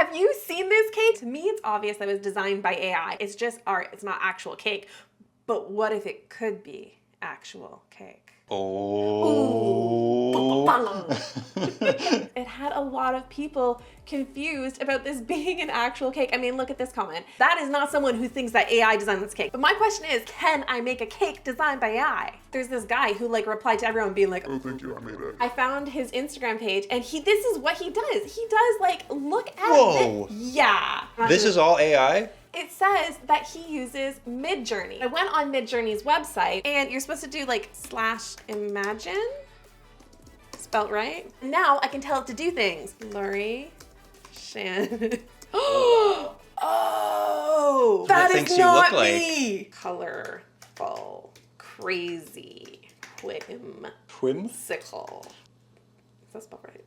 Have you seen this cake? To me, it's obvious that it was designed by AI. It's just art, it's not actual cake. But what if it could be actual cake? Oh. It had a lot of people confused about this being an actual cake. I mean, look at this comment. That is not someone who thinks that AI designed this cake. But my question is, can I make a cake designed by AI? There's this guy who like replied to everyone being like, oh, thank you, I made it. I found his Instagram page and this is what he does. He does like, look at Whoa. it. Yeah. This is all AI? It says that he uses Midjourney. I went on Midjourney's website and you're supposed to do like /imagine, spelt right. Now I can tell it to do things. Lori, Shan. Oh, that is not me. Colorful, crazy, whimsical. Is that spelled right?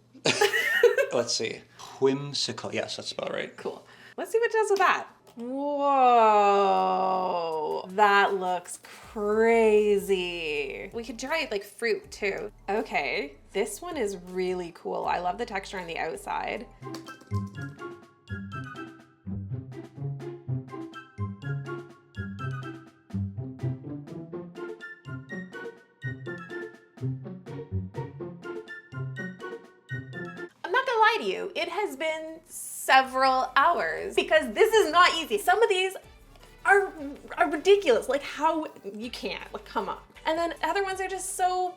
Let's see. Whimsical. Yes, that's about right. Cool. Let's see what it does with that. Whoa, that looks crazy. We could try it like fruit too. Okay, this one is really cool. I love the texture on the outside. I'm not gonna lie to you, it has been several hours because this is not easy. Some of these are ridiculous, like how you can't, like come on. And then other ones are just so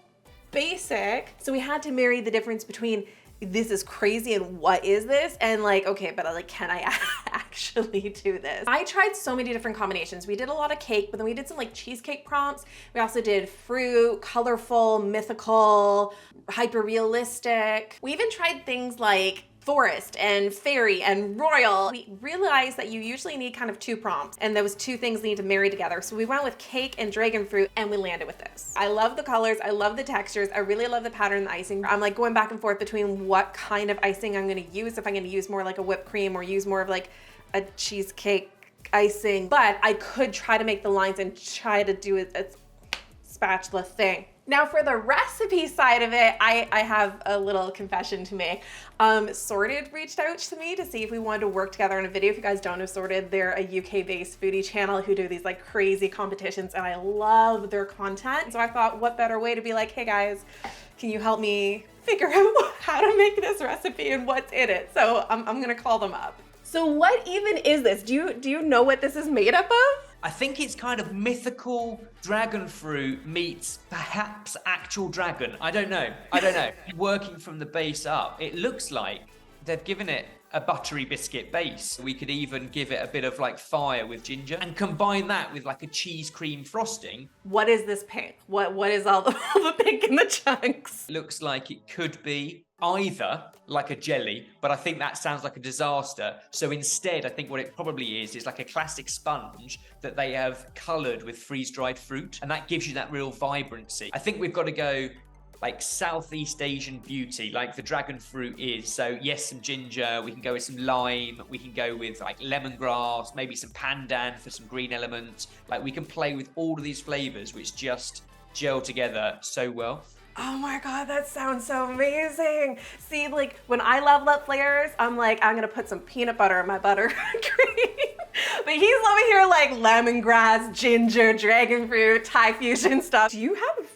basic. So we had to marry the difference between this is crazy and what is this? And like, okay, but like, can I actually do this? I tried so many different combinations. We did a lot of cake, but then we did some like cheesecake prompts. We also did fruit, colorful, mythical, hyper realistic. We even tried things like forest and fairy and royal. We realized that you usually need kind of two prompts and those two things need to marry together. So we went with cake and dragon fruit and we landed with this. I love the colors, I love the textures, I really love the pattern, the icing. I'm like going back and forth between what kind of icing I'm gonna use, if I'm gonna use more like a whipped cream or use more of like a cheesecake icing. But I could try to make the lines and try to do a spatula thing. Now for the recipe side of it, I have a little confession to make. Sorted reached out to me to see if we wanted to work together on a video. If you guys don't know Sorted, they're a UK-based foodie channel who do these like crazy competitions and I love their content. So I thought, what better way to be like, hey guys, can you help me figure out how to make this recipe and what's in it? So I'm gonna call them up. So what even is this? Do you know what this is made up of? I think it's kind of mythical dragon fruit meets perhaps actual dragon. I don't know. Working from the base up, it looks like they've given it a buttery biscuit base. We could even give it a bit of like fire with ginger and combine that with like a cheese cream frosting. What is this pink? What is all the pink in the chunks? Looks like it could be either like a jelly, but I think that sounds like a disaster. So instead, I think what it probably is like a classic sponge that they have colored with freeze-dried fruit, and that gives you that real vibrancy. I think we've got to go like Southeast Asian beauty, like the dragon fruit is. So yes, some ginger, we can go with some lime, we can go with like lemongrass, maybe some pandan for some green elements. Like we can play with all of these flavors, which just gel together so well. Oh my God, that sounds so amazing. See, like when I level up flavors, I'm like, I'm gonna put some peanut butter in my buttercream. But he's over here like lemongrass, ginger, dragon fruit, Thai fusion stuff. Do you have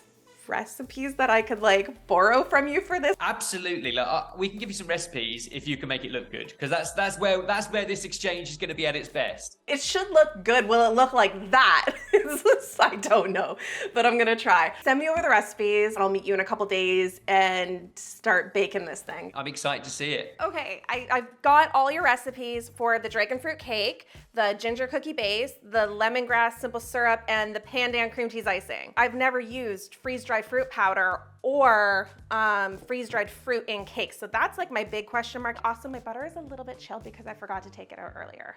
recipes that I could like borrow from you for this? Absolutely. Like, we can give you some recipes if you can make it look good, because that's where this exchange is going to be at its best. It should look good. Will it look like that? I don't know, but I'm gonna try. Send me over the recipes and I'll meet you in a couple days and start baking this thing. I'm excited to see it. Okay, I've got all your recipes for the dragon fruit cake, the ginger cookie base, the lemongrass simple syrup, and the pandan cream cheese icing. I've never used freeze-dried fruit powder or freeze-dried fruit in cakes, so that's like my big question mark. Also, my butter is a little bit chilled because I forgot to take it out earlier.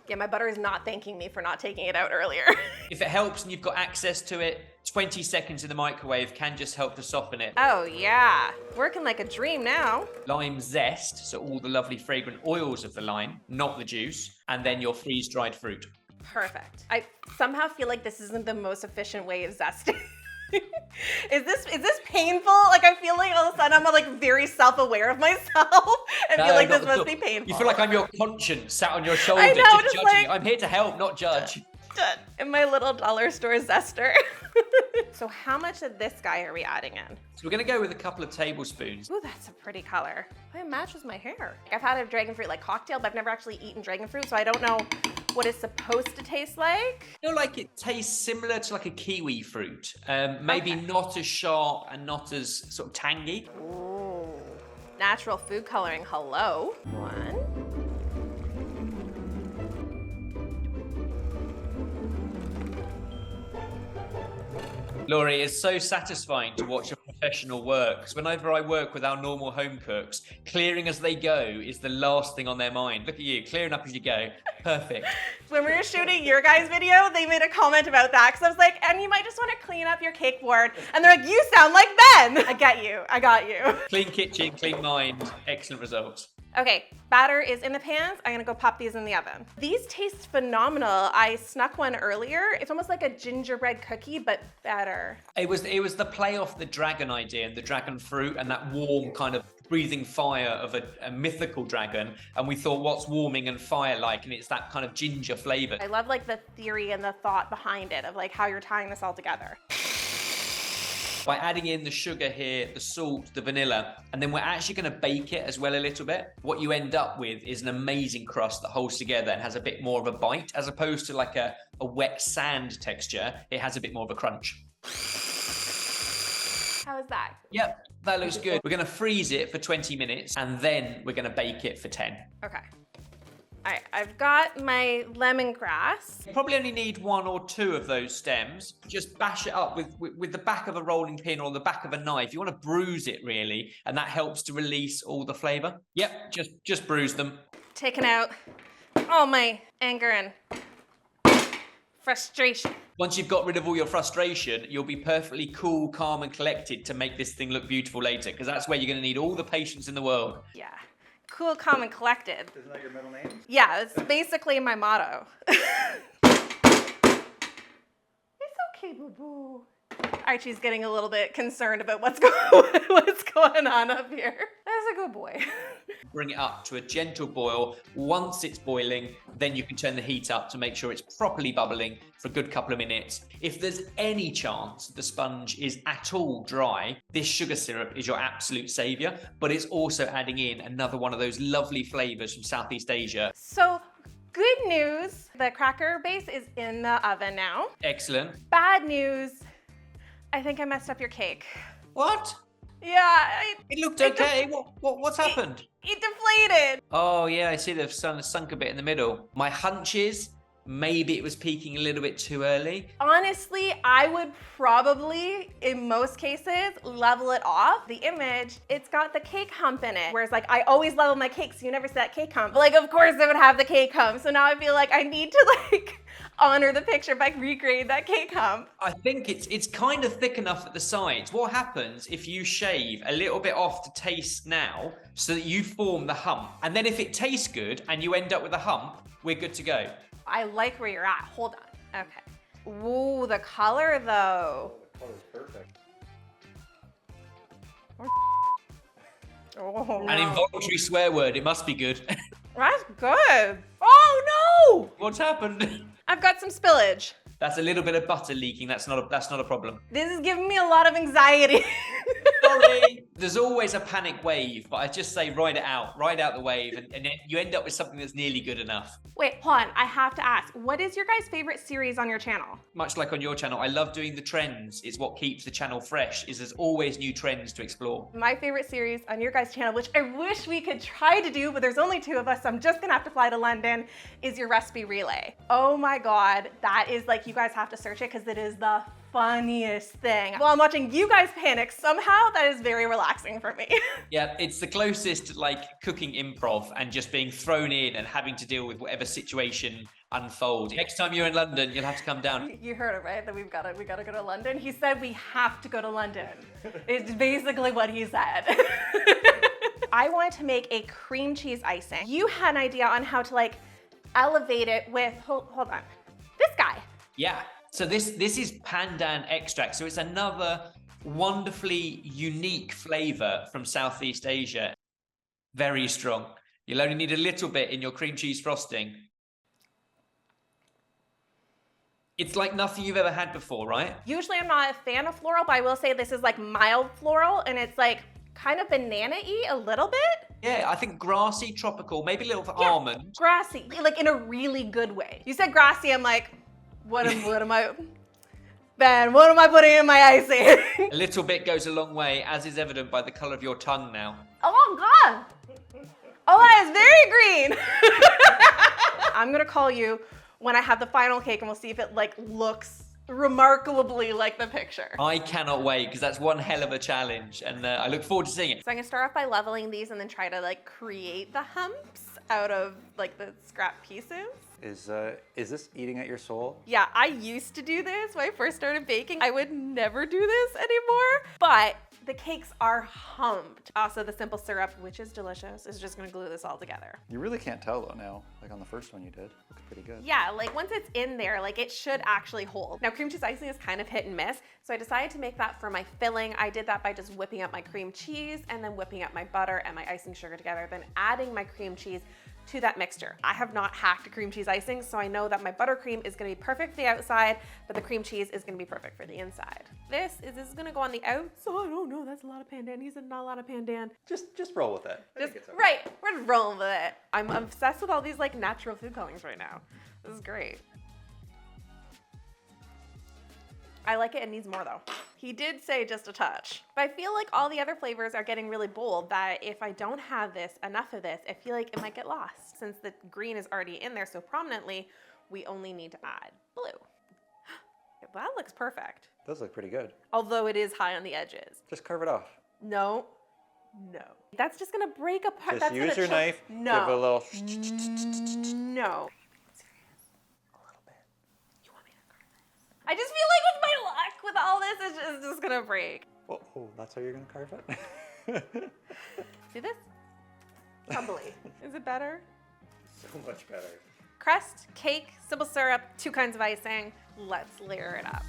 Yeah, my butter is not thanking me for not taking it out earlier. If it helps and you've got access to it, 20 seconds in the microwave can just help to soften it. Oh yeah, working like a dream now. Lime zest, so all the lovely fragrant oils of the lime, not the juice, and then your freeze-dried fruit. Perfect. I somehow feel like this isn't the most efficient way of zesting. Is this painful? Like I feel like all of a sudden I'm like very self-aware of myself and feel like this must be painful. You feel like I'm your conscience sat on your shoulder, I know, just just judging. like- I'm here to help, not judge. In my little dollar store zester. So how much of this guy are we adding in? So we're gonna go with a couple of tablespoons. Ooh, that's a pretty color. It matches my hair. I've had a dragon fruit like cocktail, but I've never actually eaten dragon fruit, so I don't know what it's supposed to taste like. I feel like it tastes similar to like a kiwi fruit. Maybe Okay. not as sharp and not as sort of tangy. Ooh, natural food coloring, hello. One. Laurie, it's so satisfying to watch a professional work, because whenever I work with our normal home cooks, clearing as they go is the last thing on their mind. Look at you, clearing up as you go. Perfect. When we were shooting your guys' video, they made a comment about that because I was like, and you might just want to clean up your cake board. And they're like, you sound like Ben. I get you. I got you. Clean kitchen, clean mind, excellent results. Okay, batter is in the pans. I'm gonna go pop these in the oven. These taste phenomenal. I snuck one earlier. It's almost like a gingerbread cookie, but better. It was the play off the dragon idea and the dragon fruit and that warm kind of breathing fire of a mythical dragon. And we thought, what's warming and fire like? And it's that kind of ginger flavor. I love like the theory and the thought behind it of like how you're tying this all together. By adding in the sugar here, the salt, the vanilla, and then we're actually going to bake it as well a little bit. What you end up with is an amazing crust that holds together and has a bit more of a bite, as opposed to like a wet sand texture. It has a bit more of a crunch. How is that? Yep, that looks good. We're going to freeze it for 20 minutes and then we're going to bake it for 10. Okay. All right, I've got my lemongrass. You probably only need 1 or 2 of those stems. Just bash it up with the back of a rolling pin or the back of a knife. You want to bruise it really, and that helps to release all the flavor. Yep, just bruise them. Taking out all my anger and frustration. Once you've got rid of all your frustration, you'll be perfectly cool, calm, and collected to make this thing look beautiful later, because that's where you're going to need all the patience in the world. Yeah. Cool, calm, and collected. Isn't that your middle name? Yeah, it's basically my motto. It's okay, boo-boo. Archie's getting a little bit concerned about what's going on up here. That's a good boy. Bring it up to a gentle boil. Once it's boiling, then you can turn the heat up to make sure it's properly bubbling for a good couple of minutes. If there's any chance the sponge is at all dry, this sugar syrup is your absolute savior, but it's also adding in another one of those lovely flavors from Southeast Asia. So, good news, the cracker base is in the oven now. Excellent. Bad news, I think I messed up your cake. What? Yeah, It looked okay. What's happened? it deflated. Oh yeah, I see they've sunk a bit in the middle. My hunch is maybe it was peaking a little bit too early. Honestly, I would probably, in most cases, level it off. The image, it's got the cake hump in it. Whereas like, I always level my cake, so you never see that cake hump. But like, of course it would have the cake hump. So now I feel like I need to like, honor the picture by recreating that cake hump. I think it's kind of thick enough at the sides. What happens if you shave a little bit off to taste now so that you form the hump? And then if it tastes good and you end up with a hump, we're good to go. I like where you're at. Hold on. Okay. Ooh, the color though. The color's perfect. Oh, An no. involuntary swear word, it must be good. That's good. Oh no! What's happened? I've got some spillage. That's a little bit of butter leaking. That's not a problem. This is giving me a lot of anxiety. Sorry. There's always a panic wave, but I just say ride out the wave, and then you end up with something that's nearly good enough. Wait, hold on. I have to ask, what is your guys' favorite series on your channel? Much like on your channel, I love doing the trends. It's what keeps the channel fresh, is there's always new trends to explore. My favorite series on your guys' channel, which I wish we could try to do, but there's only 2 of us, so I'm just gonna have to fly to London, is your recipe relay. Oh my God, that is like, you guys have to search it because it is the funniest thing. While I'm watching you guys panic, somehow that is very relaxing for me. Yeah, it's the closest to like cooking improv and just being thrown in and having to deal with whatever situation unfolds. Next time you're in London, you'll have to come down. You heard it, right? That we gotta go to London. He said we have to go to London. It's basically what he said. I wanted to make a cream cheese icing. You had an idea on how to like elevate it with, hold on, this guy. Yeah. So this is pandan extract. So it's another wonderfully unique flavor from Southeast Asia. Very strong. You'll only need a little bit in your cream cheese frosting. It's like nothing you've ever had before, right? Usually I'm not a fan of floral, but I will say this is like mild floral, and it's like kind of banana-y a little bit. Yeah, I think grassy, tropical, maybe a little almond. Grassy, like in a really good way. You said grassy, I'm like, what am I, Ben, what am I putting in my icing? A little bit goes a long way, as is evident by the color of your tongue now. Oh God. Oh, that is very green. I'm gonna call you when I have the final cake, and we'll see if it like looks remarkably like the picture. I cannot wait, because that's one hell of a challenge, and I look forward to seeing it. So I'm gonna start off by leveling these and then try to like create the humps out of like the scrap pieces. Is this eating at your soul? Yeah, I used to do this when I first started baking. I would never do this anymore, but the cakes are humped. Also, the simple syrup, which is delicious, is just gonna glue this all together. You really can't tell though now. Like on the first one you did, looks pretty good. Yeah, like once it's in there, like it should actually hold. Now, cream cheese icing is kind of hit and miss, so I decided to make that for my filling. I did that by just whipping up my cream cheese and then whipping up my butter and my icing sugar together, then adding my cream cheese to that mixture. I have not hacked a cream cheese icing, so I know that my buttercream is gonna be perfect for the outside, but the cream cheese is gonna be perfect for the inside. This is gonna go on the outside. Oh no, that's a lot of pandan. He said not a lot of pandan. Just roll with it. I Just, think it's okay. right, we're just rolling with it. I'm obsessed with all these like natural food colorings right now. This is great. I like it. It needs more though. He did say just a touch, but I feel like all the other flavors are getting really bold that if I don't have enough of this, I feel like it might get lost. Since the green is already in there so prominently, we only need to add blue. That looks perfect. Does look pretty good. Although it is high on the edges. Just carve it off. No. That's just gonna break apart. Just That's use your knife. No. Give it a little. No. I just feel like with my luck, with all this, it's just gonna break. Oh, that's how you're gonna carve it? See this? Crumbly. Is it better? So much better. Crust, cake, simple syrup, 2 kinds of icing. Let's layer it up.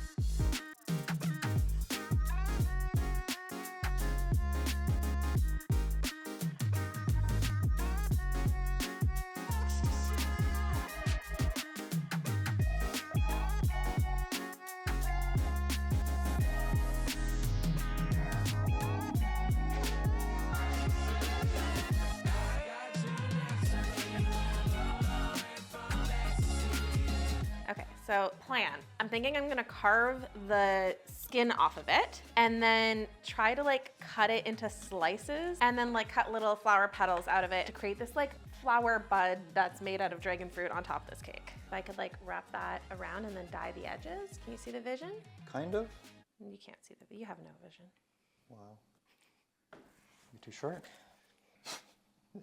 Okay, so plan. I'm thinking I'm gonna carve the skin off of it and then try to like cut it into slices and then like cut little flower petals out of it to create this like flower bud that's made out of dragon fruit on top of this cake. If I could like wrap that around and then dye the edges. Can you see the vision? Kind of. You can't see you have no vision. Wow. You're too short.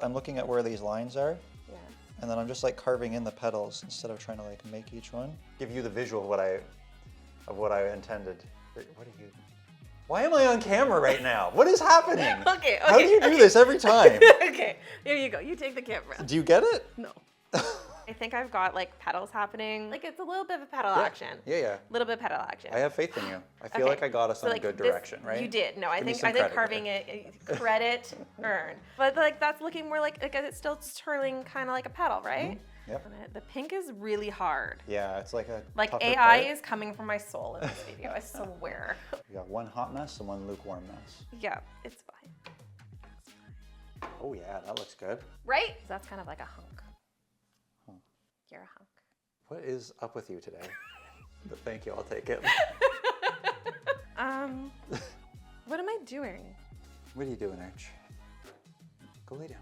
I'm looking at where these lines are. Yeah. And then I'm just like carving in the petals instead of trying to like make each one. Give you the visual of what I intended. What are you? Why am I on camera right now? What is happening? Okay. How do you do this every time? Okay, here you go. You take the camera. Do you get it? No. I think I've got like petals happening. Like it's a little bit of a petal Yeah. action. Yeah. A little bit of petal action. I have faith in you. I feel Okay. like I got us So, in like, a good this- direction, right? You did. No, I Give me think some credit carving here. it, credit, earn. But like that's looking more like it's still twirling kind of like a petal, right? Yep. And the pink is really hard. Yeah, it's like a Like tougher AI part. is coming from my soul in this video, I swear. You got one hot mess and one lukewarm mess. Yeah, it's fine. Oh yeah, that looks good. Right? So that's kind of like a hunk. Huh. You're a hunk. What is up with you today? But thank you, I'll take it. What am I doing? What are you doing, Arch? Go lay down.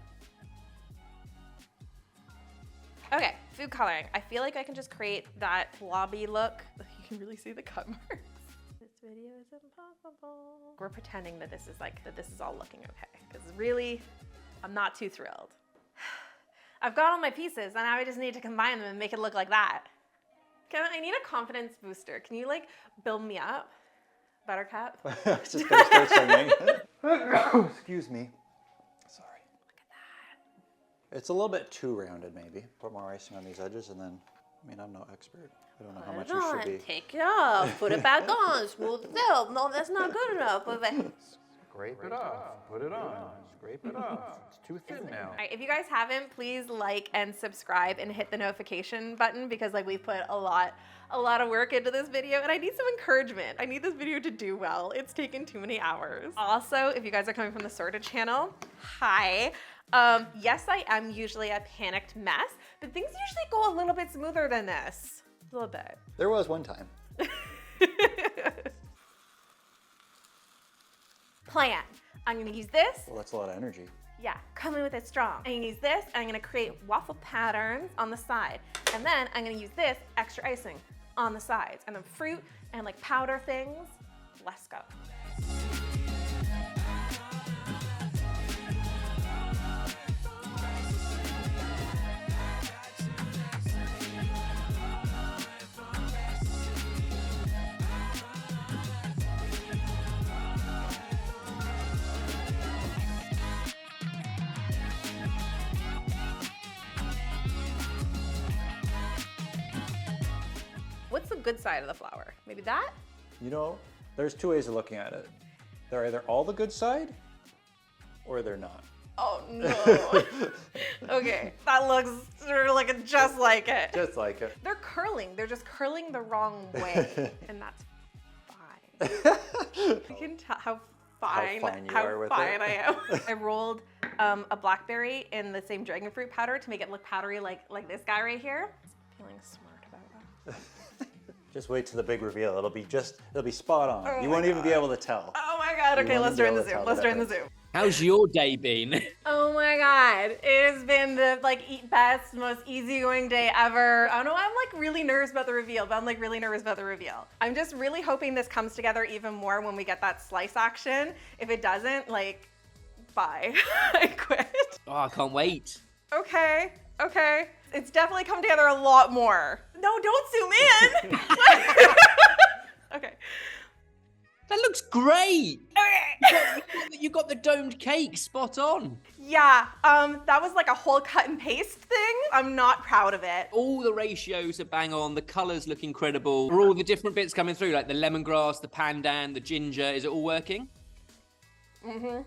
Okay, food coloring. I feel like I can just create that blobby look. You can really see the cut marks. This video is impossible. We're pretending that this is all looking okay. Because really, I'm not too thrilled. I've got all my pieces and now I just need to combine them and make it look like that. Kevin, I need a confidence booster. Can you like build me up? Buttercup? I was just gonna start singing. Excuse me. Sorry. Look at that. It's a little bit too rounded, maybe. Put more icing on these edges and then I mean, I'm no expert. I don't know how Put much it you on, should be. take it off, put it back on, smooth it out. No, that's not good enough. Put it back. Scrape it off. Put it on. Scrape it off. It's too thin now. All right, if you guys haven't, please like and subscribe and hit the notification button because like we've put a lot of work into this video and I need some encouragement. I need this video to do well. It's taken too many hours. Also, if you guys are coming from the Sorted channel, hi. Yes, I am usually a panicked mess, but things usually go a little bit smoother than this. A little bit. There was one time. Plan. I'm gonna use this. Well, that's a lot of energy. Yeah, come in with it strong. I'm gonna use this, and I'm gonna create waffle patterns on the side. And then I'm gonna use this extra icing on the sides. And then fruit and like powder things. Let's go. What's the good side of the flour? Maybe that? You know, there's two ways of looking at it. They're either all the good side, or they're not. Oh no. Okay, that looks sort of like just like it. Just like it. They're curling. They're just curling the wrong way, and that's fine. You can tell how fine you are with it. I am. I rolled a blackberry in the same dragon fruit powder to make it look powdery like this guy right here. Feeling smart about that. Just wait till the big reveal. It'll be spot on. Oh You my won't even be God. able to tell. Oh my God. Okay, won't let's even join be the able to Zoom. tell Let's the join the difference. Zoom. How's your day been? Oh my God. It has been the best, most easygoing day ever. I don't know, I'm like really nervous about the reveal, I'm just really hoping this comes together even more when we get that slice action. If it doesn't, like, bye. I quit. Oh, I can't wait. Okay. It's definitely come together a lot more. No, don't zoom in. Okay. That looks great. Okay. You got the domed cake spot on. Yeah, that was like a whole cut and paste thing. I'm not proud of it. All the ratios are bang on. The colours look incredible. Are all the different bits coming through, like the lemongrass, the pandan, the ginger? Is it all working? Mm-hmm.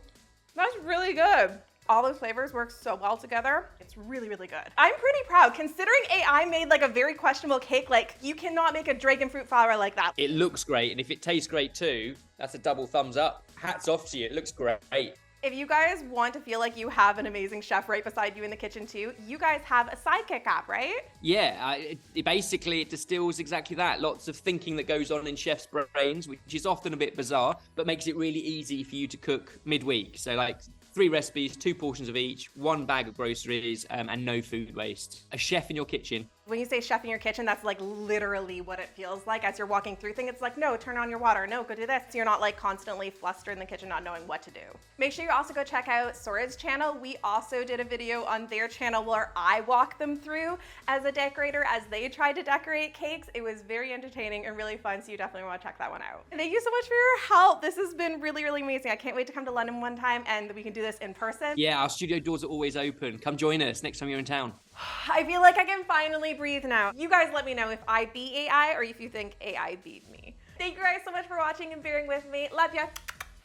That's really good. All those flavors work so well together. It's really, really good. I'm pretty proud considering AI made like a very questionable cake. Like you cannot make a dragon fruit flour like that. It looks great, and if it tastes great too, that's a double thumbs up. Hats off to you. It looks great. If you guys want to feel like you have an amazing chef right beside you in the kitchen too, you guys have a Sidekick app, right? Yeah, it distills exactly that. Lots of thinking that goes on in chefs' brains, which is often a bit bizarre, but makes it really easy for you to cook midweek. So like 3 recipes, 2 portions of each, 1 bag of groceries, and no food waste. A chef in your kitchen. When you say chef in your kitchen, that's like literally what it feels like as you're walking through things. It's like, no, turn on your water. No, go do this. So you're not like constantly flustered in the kitchen, not knowing what to do. Make sure you also go check out Sora's channel. We also did a video on their channel where I walked them through as a decorator as they tried to decorate cakes. It was very entertaining and really fun, so you definitely want to check that one out. And thank you so much for your help. This has been really, really amazing. I can't wait to come to London one time and we can do this in person. Yeah, our studio doors are always open. Come join us next time you're in town. I feel like I can finally breathe now. You guys let me know if I beat AI or if you think AI beat me. Thank you guys so much for watching and bearing with me. Love ya.